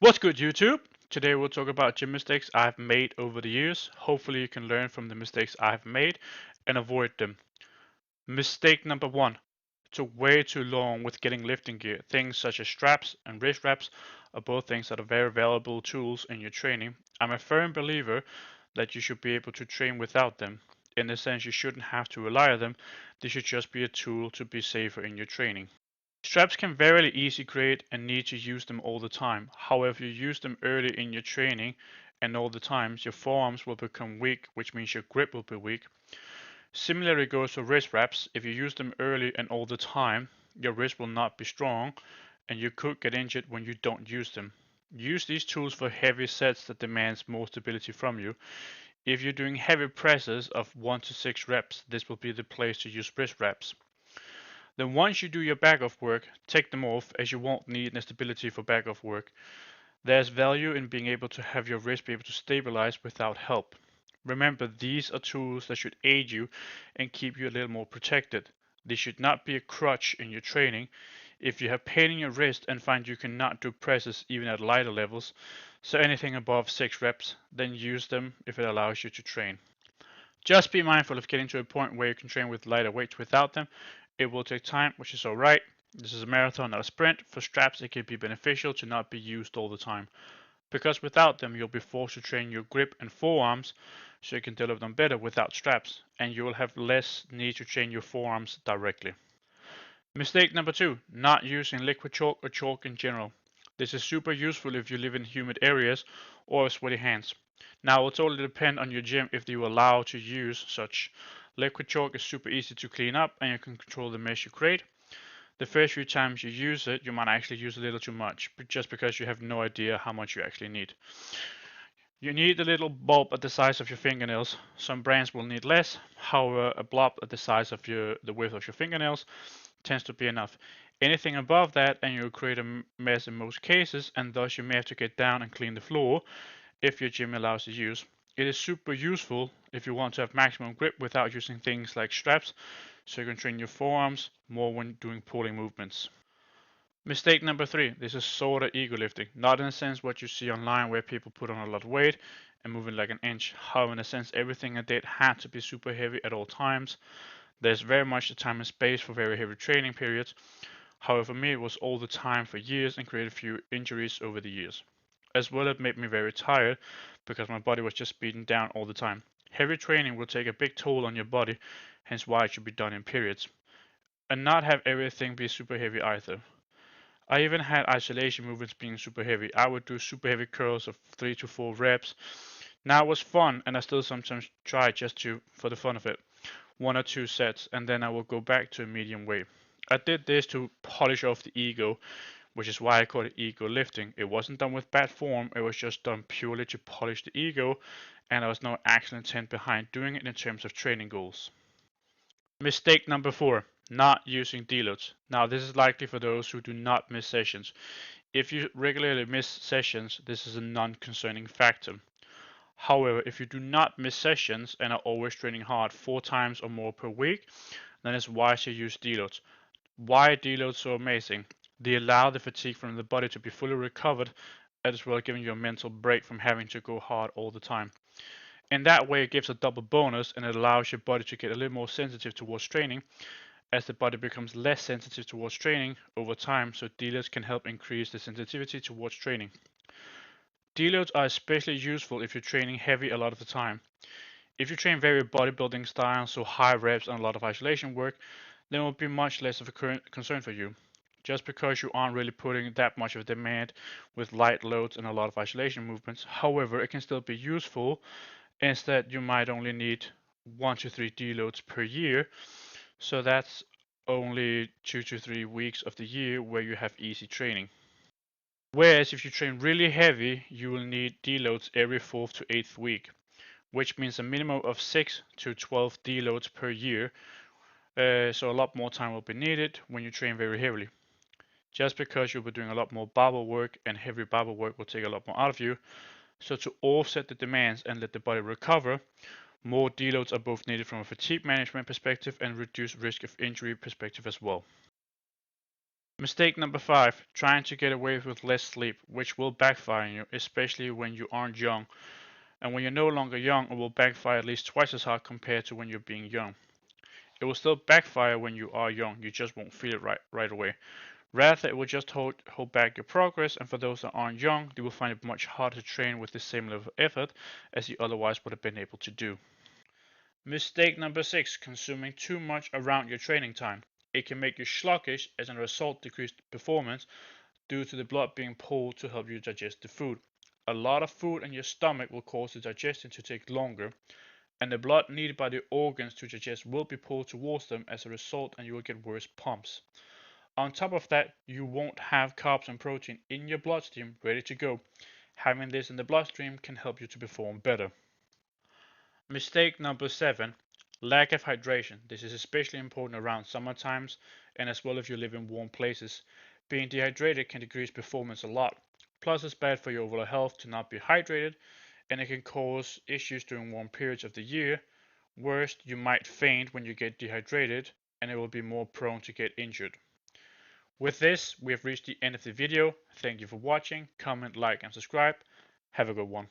What's good, YouTube? Today we'll talk about gym mistakes I've made over the years. Hopefully you can learn from the mistakes I've made and avoid them. Mistake number one, took way too long with getting lifting gear. Things such as straps and wrist wraps are both things that are very valuable tools in your training. I'm a firm believer that you should be able to train without them. In a sense, you shouldn't have to rely on them. They should just be a tool to be safer in your training. Straps can very easily create a need to use them all the time. However, if you use them early in your training and all the times, your forearms will become weak, which means your grip will be weak. Similarly goes for wrist wraps. If you use them early and all the time, your wrist will not be strong and you could get injured when you don't use them. Use these tools for heavy sets that demands more stability from you. If you're doing heavy presses of 1 to 6 reps, this will be the place to use wrist wraps. Then once you do your back off work, take them off as you won't need the stability for back off work. There's value in being able to have your wrist be able to stabilize without help. Remember, these are tools that should aid you and keep you a little more protected. They should not be a crutch in your training. If you have pain in your wrist and find you cannot do presses even at lighter levels, so anything above 6 reps, then use them if it allows you to train. Just be mindful of getting to a point where you can train with lighter weights without them. It will take time, which is alright. This is a marathon, not a sprint. For straps, it can be beneficial to not be used all the time, because without them, you'll be forced to train your grip and forearms so you can develop them better without straps, and you will have less need to train your forearms directly. Mistake number two, not using liquid chalk or chalk in general. This is super useful if you live in humid areas or have sweaty hands. Now, it will totally depend on your gym if you allow to use such. Liquid chalk is super easy to clean up and you can control the mess you create. The first few times you use it, you might actually use a little too much, just because you have no idea how much you actually need. You need a little bulb at the size of your fingernails. Some brands will need less, however, a blob at the size of the width of your fingernails tends to be enough. Anything above that and you'll create a mess in most cases, and thus you may have to get down and clean the floor if your gym allows the use. It is super useful if you want to have maximum grip without using things like straps, so you can train your forearms more when doing pulling movements. Mistake number three, this is sort of ego lifting. Not in a sense what you see online where people put on a lot of weight and moving like an inch. However, in a sense, everything I did had to be super heavy at all times. There's very much a time and space for very heavy training periods. However, for me, it was all the time for years and created a few injuries over the years. As well, it made me very tired because my body was just beaten down all the time. Heavy training will take a big toll on your body, hence why it should be done in periods. And not have everything be super heavy either. I even had isolation movements being super heavy. I would do super heavy curls of 3 to 4 reps. Now it was fun and I still sometimes try just to for the fun of it. 1 or 2 sets and then I will go back to a medium weight. I did this to polish off the ego, which is why I call it ego lifting. It wasn't done with bad form, it was just done purely to polish the ego, and there was no actual intent behind doing it in terms of training goals. Mistake number four, not using deloads. Now this is likely for those who do not miss sessions. If you regularly miss sessions, this is a non-concerning factor. However, if you do not miss sessions and are always training hard 4 times or more per week, then it's wise to use deloads. Why are deloads so amazing? They allow the fatigue from the body to be fully recovered, as well as giving you a mental break from having to go hard all the time. In that way, it gives a double bonus and it allows your body to get a little more sensitive towards training, as the body becomes less sensitive towards training over time, so deloads can help increase the sensitivity towards training. Deloads are especially useful if you're training heavy a lot of the time. If you train very bodybuilding style, so high reps and a lot of isolation work, then it will be much less of a concern for you. Just because you aren't really putting that much of a demand with light loads and a lot of isolation movements. However, it can still be useful. Instead, you might only need 1 to 3 deloads per year, so that's only 2 to 3 weeks of the year where you have easy training. Whereas if you train really heavy, you will need deloads every 4th to 8th week, which means a minimum of 6 to 12 deloads per year. So a lot more time will be needed when you train very heavily. Just because you'll be doing a lot more barbell work, and heavy barbell work will take a lot more out of you. So to offset the demands and let the body recover, more deloads are both needed from a fatigue management perspective and reduced risk of injury perspective as well. Mistake number 5, trying to get away with less sleep, which will backfire on you, especially when you aren't young. And when you're no longer young, it will backfire at least twice as hard compared to when you're being young. It will still backfire when you are young, you just won't feel it right away. Rather, it will just hold back your progress, and for those that aren't young, they will find it much harder to train with the same level of effort as you otherwise would have been able to do. Mistake number 6, consuming too much around your training time. It can make you sluggish, as a result decreased performance due to the blood being pulled to help you digest the food. A lot of food in your stomach will cause the digestion to take longer, and the blood needed by the organs to digest will be pulled towards them as a result, and you will get worse pumps. On top of that, you won't have carbs and protein in your bloodstream ready to go. Having this in the bloodstream can help you to perform better. Mistake number 7, lack of hydration. This is especially important around summer times and as well if you live in warm places. Being dehydrated can decrease performance a lot. Plus, it's bad for your overall health to not be hydrated, and it can cause issues during warm periods of the year. Worst, you might faint when you get dehydrated, and it will be more prone to get injured. With this, we have reached the end of the video. Thank you for watching. Comment, like, and subscribe. Have a good one.